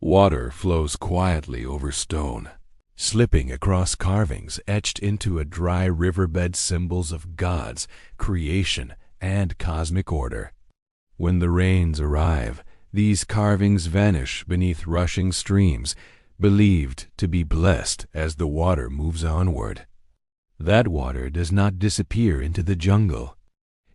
Water flows quietly over stone, slipping across carvings etched into a dry riverbed, symbols of gods, creation, and cosmic order. When the rains arrive, these carvings vanish beneath rushing streams, believed to be blessed as the water moves onward. That water does not disappear into the jungle.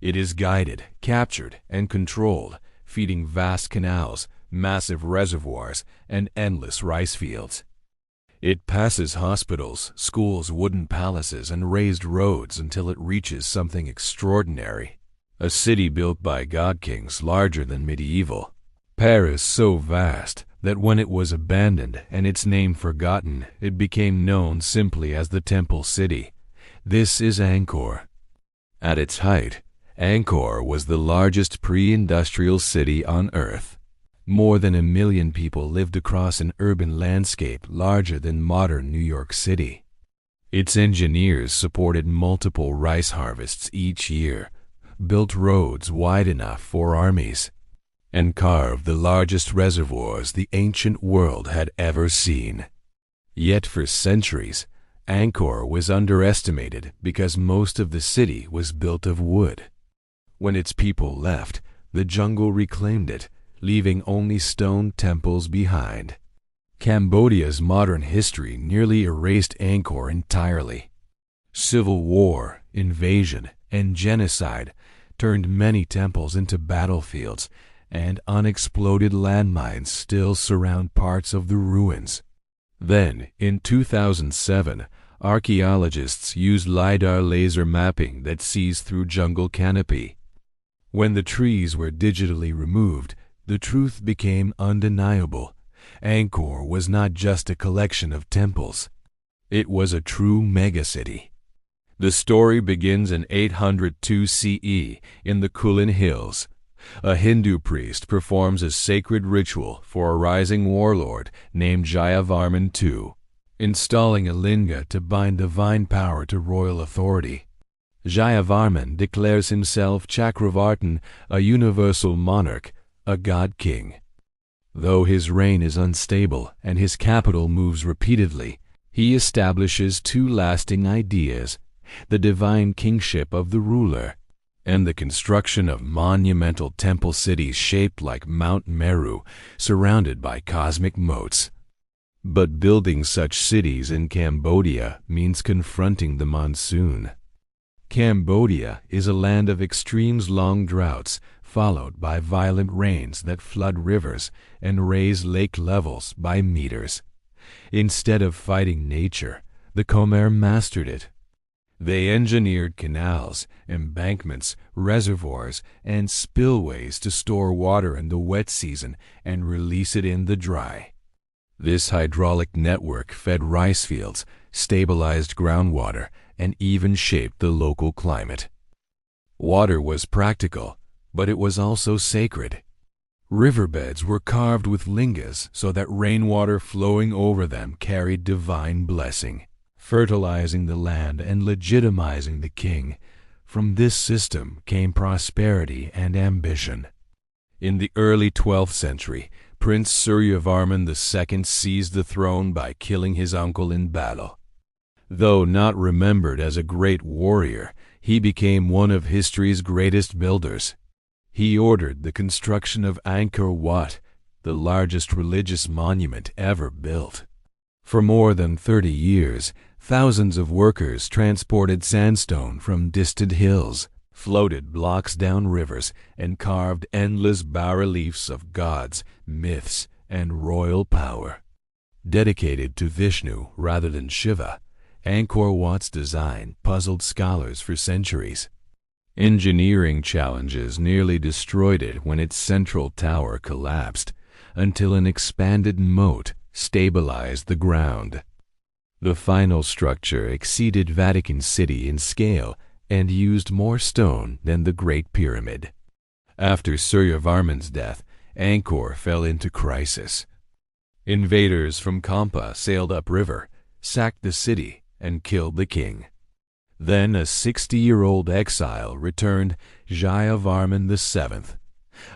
It is guided, captured, and controlled, feeding vast canals, massive reservoirs, and endless rice fields. It passes hospitals, schools, wooden palaces, and raised roads until it reaches something extraordinary. A city built by god kings, larger than medieval. Paris so vast that when it was abandoned and its name forgotten, it became known simply as the Temple City. This is Angkor. At its height, Angkor was the largest pre-industrial city on Earth. More than 1 million people lived across an urban landscape larger than modern New York City. Its engineers supported multiple rice harvests each year, built roads wide enough for armies, and carved the largest reservoirs the ancient world had ever seen. Yet for centuries, Angkor was underestimated because most of the city was built of wood. When its people left, the jungle reclaimed it, leaving only stone temples behind. Cambodia's modern history nearly erased Angkor entirely. Civil war, invasion, and genocide turned many temples into battlefields, and unexploded landmines still surround parts of the ruins. Then, in 2007, archaeologists used LiDAR laser mapping that sees through jungle canopy. When the trees were digitally removed, the truth became undeniable. Angkor was not just a collection of temples. It was a true megacity. The story begins in 802 CE in the Kulin Hills. A Hindu priest performs a sacred ritual for a rising warlord named Jayavarman II, installing a linga to bind divine power to royal authority. Jayavarman declares himself Chakravartin, a universal monarch, a god king. Though his reign is unstable and his capital moves repeatedly, he establishes two lasting ideas: the divine kingship of the ruler, and the construction of monumental temple cities shaped like Mount Meru, surrounded by cosmic moats. But building such cities in Cambodia means confronting the monsoon. Cambodia is a land of extremes, long droughts, followed by violent rains that flood rivers and raise lake levels by meters. Instead of fighting nature, the Khmer mastered it. They engineered canals, embankments, reservoirs, and spillways to store water in the wet season and release it in the dry. This hydraulic network fed rice fields, stabilized groundwater, and even shaped the local climate. Water was practical, but it was also sacred. Riverbeds were carved with lingas so that rainwater flowing over them carried divine blessing, fertilizing the land and legitimizing the king. From this system came prosperity and ambition. In the early 12th century, Prince Suryavarman II seized the throne by killing his uncle in battle. Though not remembered as a great warrior, he became one of history's greatest builders. He ordered the construction of Angkor Wat, the largest religious monument ever built. For more than 30 years, thousands of workers transported sandstone from distant hills, floated blocks down rivers, and carved endless bas-reliefs of gods, myths, and royal power. Dedicated to Vishnu rather than Shiva, Angkor Wat's design puzzled scholars for centuries. Engineering challenges nearly destroyed it when its central tower collapsed, until an expanded moat stabilized the ground. The final structure exceeded Vatican City in scale and used more stone than the Great Pyramid. After Suryavarman's death, Angkor fell into crisis. Invaders from Kampa sailed upriver, sacked the city, and killed the king. Then a 60-year-old exile returned, Jayavarman VII.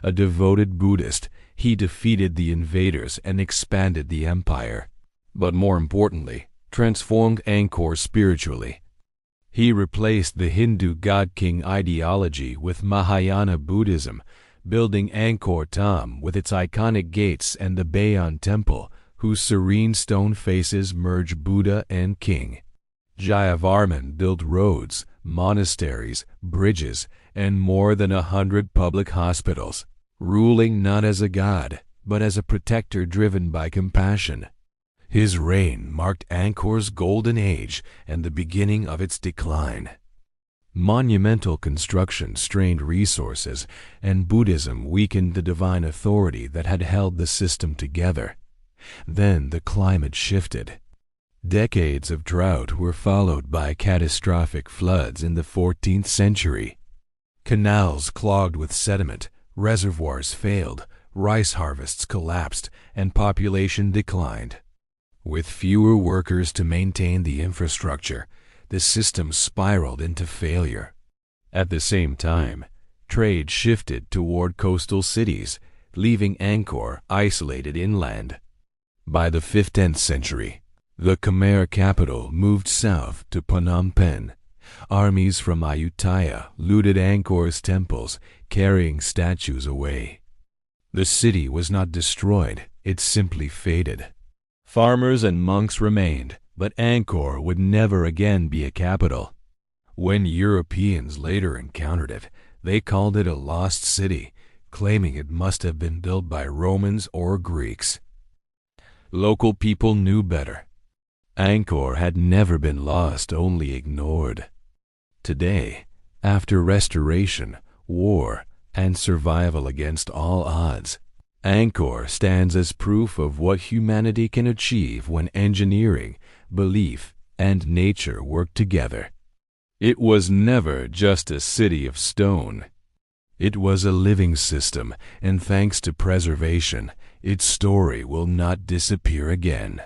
A devoted Buddhist, He defeated the invaders and expanded the empire. But more importantly, transformed Angkor spiritually. He replaced the Hindu god-king ideology with Mahayana Buddhism, building Angkor Thom with its iconic gates and the Bayon Temple, whose serene stone faces merge Buddha and king. Jayavarman built roads, monasteries, bridges, and more than 100 public hospitals, ruling not as a god, but as a protector driven by compassion. His reign marked Angkor's golden age and the beginning of its decline. Monumental construction strained resources, and Buddhism weakened the divine authority that had held the system together. Then the climate shifted. Decades of drought were followed by catastrophic floods in the 14th century. Canals clogged with sediment, reservoirs failed, rice harvests collapsed, and population declined. With fewer workers to maintain the infrastructure, the system spiraled into failure. At the same time, trade shifted toward coastal cities, leaving Angkor isolated inland. By the 15th century, the Khmer capital moved south to Phnom Penh. Armies from Ayutthaya looted Angkor's temples, carrying statues away. The city was not destroyed, it simply faded. Farmers and monks remained, but Angkor would never again be a capital. When Europeans later encountered it, they called it a lost city, claiming it must have been built by Romans or Greeks. Local people knew better. Angkor had never been lost, only ignored. Today, after restoration, war, and survival against all odds, Angkor stands as proof of what humanity can achieve when engineering, belief, and nature work together. It was never just a city of stone. It was a living system, and thanks to preservation, its story will not disappear again.